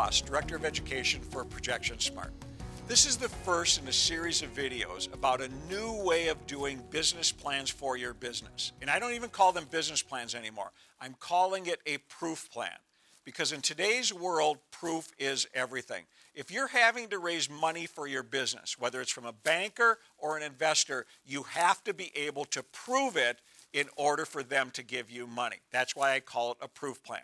Voss, Director of Education for Projection Smart. This is the first in a series of videos about a new way of doing business plans for your business. And I don't even call them business plans anymore. I'm calling it a proof plan. Because in today's world, proof is everything. If you're having to raise money for your business, whether it's from a banker or an investor, you have to be able to prove it in order for them to give you money. That's why I call it a proof plan.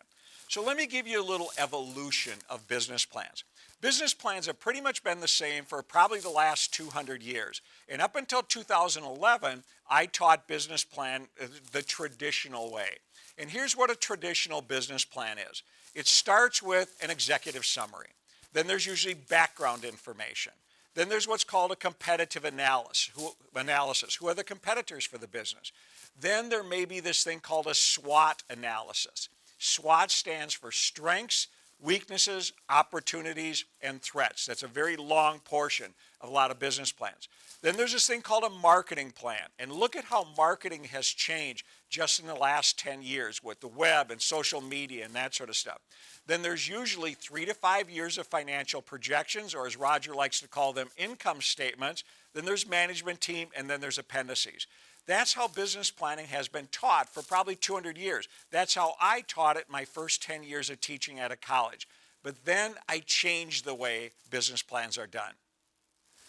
So let me give you a little evolution of business plans. Business plans have pretty much been the same for probably the last 200 years. And up until 2011, I taught business plan the traditional way. And here's what a traditional business plan is. It starts with an executive summary. Then there's usually background information. Then there's what's called a competitive analysis. Who are the competitors for the business? Then there may be this thing called a SWOT analysis. SWOT stands for strengths, weaknesses, opportunities, and threats. That's a very long portion of a lot of business plans. Then there's this thing called a marketing plan. And look at how marketing has changed just in the last 10 years with the web and social media and that sort of stuff. Then there's usually 3 to 5 years of financial projections, or as Roger likes to call them, income statements. Then there's management team, and then there's appendices. That's how business planning has been taught for probably 200 years. That's how I taught it my first 10 years of teaching at a college. But then I changed the way business plans are done.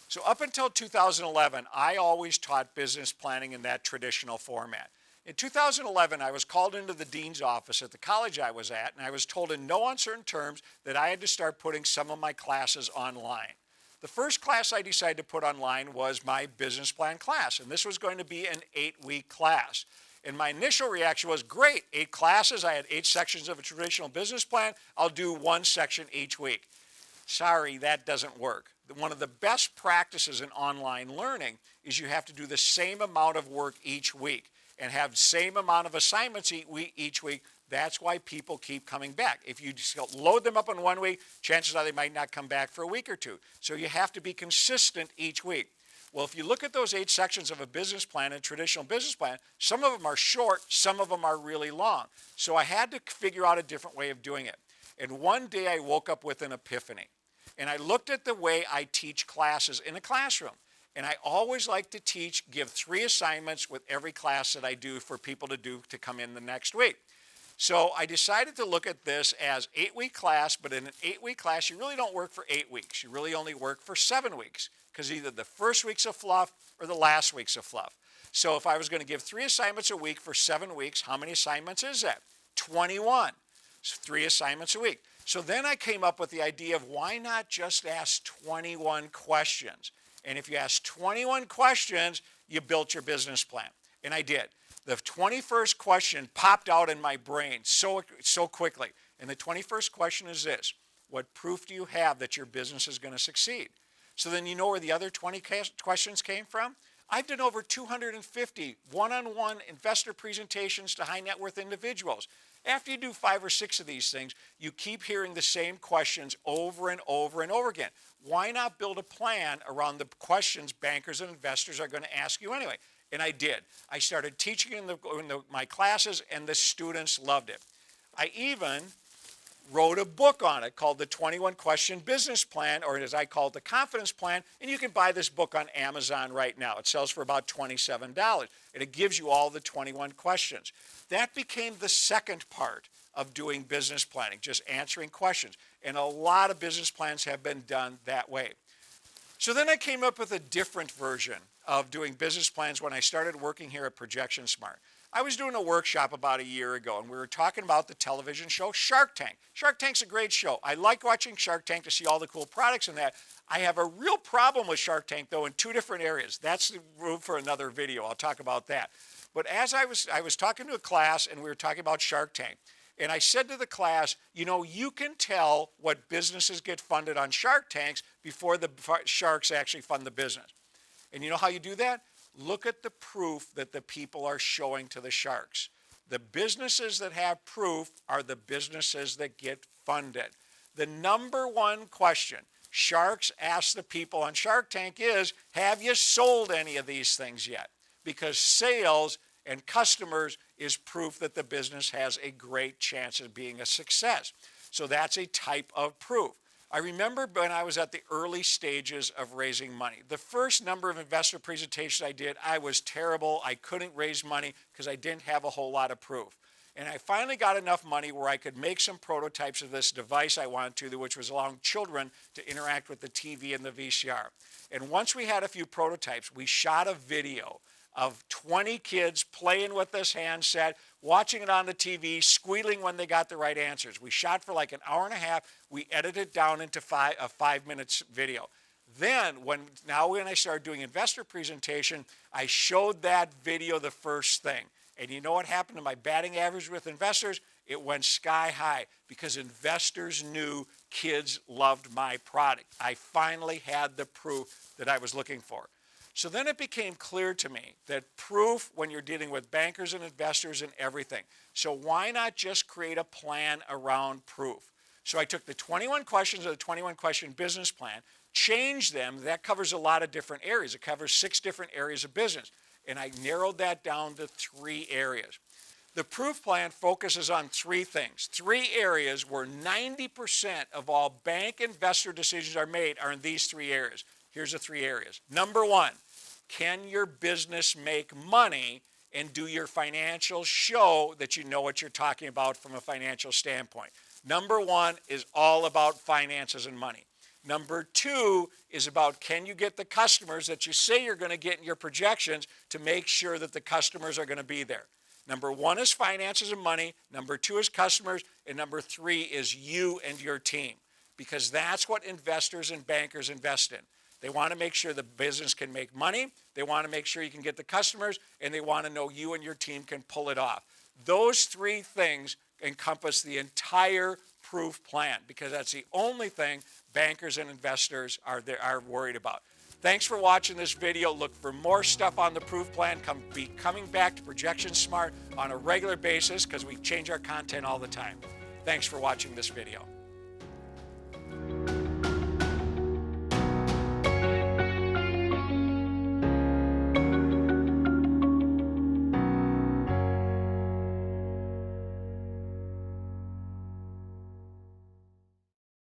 So up until 2011, I always taught business planning in that traditional format. In 2011, I was called into the dean's office at the college I was at, and I was told in no uncertain terms that I had to start putting some of my classes online. The first class I decided to put online was my business plan class, and this was going to be an 8-week class. And my initial reaction was, great, 8 classes, I had 8 sections of a traditional business plan, I'll do 1 section each week. Sorry, that doesn't work. One of the best practices in online learning is you have to do the same amount of work each week and have the same amount of assignments each week. That's why people keep coming back. If you just load them up in 1 week, chances are they might not come back for a week or two. So you have to be consistent each week. Well, if you look at those 8 sections of a business plan, a traditional business plan, some of them are short, some of them are really long. So I had to figure out a different way of doing it. And one day I woke up with an epiphany. And I looked at the way I teach classes in a classroom. And I always like to give 3 assignments with every class that I do for people to come in the next week. So I decided to look at this as 8-week class, but in an 8-week class, you really don't work for 8 weeks. You really only work for 7 weeks, because either the first week's of fluff or the last week's of fluff. So if I was going to give 3 assignments a week for 7 weeks, how many assignments is that? 21. So 3 assignments a week. So then I came up with the idea of why not just ask 21 questions? And if you ask 21 questions, you built your business plan. And I did. The 21st question popped out in my brain so quickly. And the 21st question is this: what proof do you have that your business is going to succeed? So then you know where the other 20 questions came from? I've done over 250 one-on-one investor presentations to high net worth individuals. After you do 5 or 6 of these things, you keep hearing the same questions over and over and over again. Why not build a plan around the questions bankers and investors are going to ask you anyway? And I did. I started teaching in my classes, and the students loved it. I even wrote a book on it called the 21 Question Business Plan, or as I call it, the Confidence Plan, and you can buy this book on Amazon right now. It sells for about $27, and it gives you all the 21 questions. That became the second part of doing business planning, just answering questions, and a lot of business plans have been done that way. So then I came up with a different version of doing business plans when I started working here at Projection Smart. I was doing a workshop about a year ago, and we were talking about the television show Shark Tank. Shark Tank's a great show. I like watching Shark Tank to see all the cool products in that. I have a real problem with Shark Tank, though, in 2 different areas. That's the room for another video. I'll talk about that. But as I was talking to a class, and we were talking about Shark Tank, and I said to the class, you know, you can tell what businesses get funded on Shark Tanks before the sharks actually fund the business. And you know how you do that? Look at the proof that the people are showing to the sharks. The businesses that have proof are the businesses that get funded. The number one question sharks ask the people on Shark Tank is, have you sold any of these things yet? Because sales and customers is proof that the business has a great chance of being a success. So that's a type of proof. I remember when I was at the early stages of raising money. The first number of investor presentations I did, I was terrible. I couldn't raise money because I didn't have a whole lot of proof. And I finally got enough money where I could make some prototypes of this device I wanted to, which was allowing children to interact with the TV and the VCR. And once we had a few prototypes, we shot a video of 20 kids playing with this handset, watching it on the TV, squealing when they got the right answers. We shot for like an hour and a half. We edited it down into a 5-minute video. Then, when I started doing investor presentation, I showed that video the first thing. And you know what happened to my batting average with investors? It went sky high because investors knew kids loved my product. I finally had the proof that I was looking for. So then it became clear to me that proof, when you're dealing with bankers and investors and everything. So why not just create a plan around proof? So I took the 21 questions of the 21 question business plan, changed them. That covers a lot of different areas. It covers 6 different areas of business. And I narrowed that down to 3 areas. The proof plan focuses on 3 things, 3 areas where 90% of all bank investor decisions are made are in these 3 areas. Here's the 3 areas. Number 1, can your business make money, and do your financials show that you know what you're talking about from a financial standpoint? Number 1 is all about finances and money. Number 2 is about, can you get the customers that you say you're going to get in your projections to make sure that the customers are going to be there? Number 1 is finances and money. Number 2 is customers. And number 3 is you and your team, because that's what investors and bankers invest in. They want to make sure the business can make money. They want to make sure you can get the customers, and they want to know you and your team can pull it off. Those 3 things encompass the entire proof plan, because that's the only thing bankers and investors are worried about. Thanks for watching this video. Look for more stuff on the proof plan. Be coming back to Projection Smart on a regular basis, because we change our content all the time. Thanks for watching this video.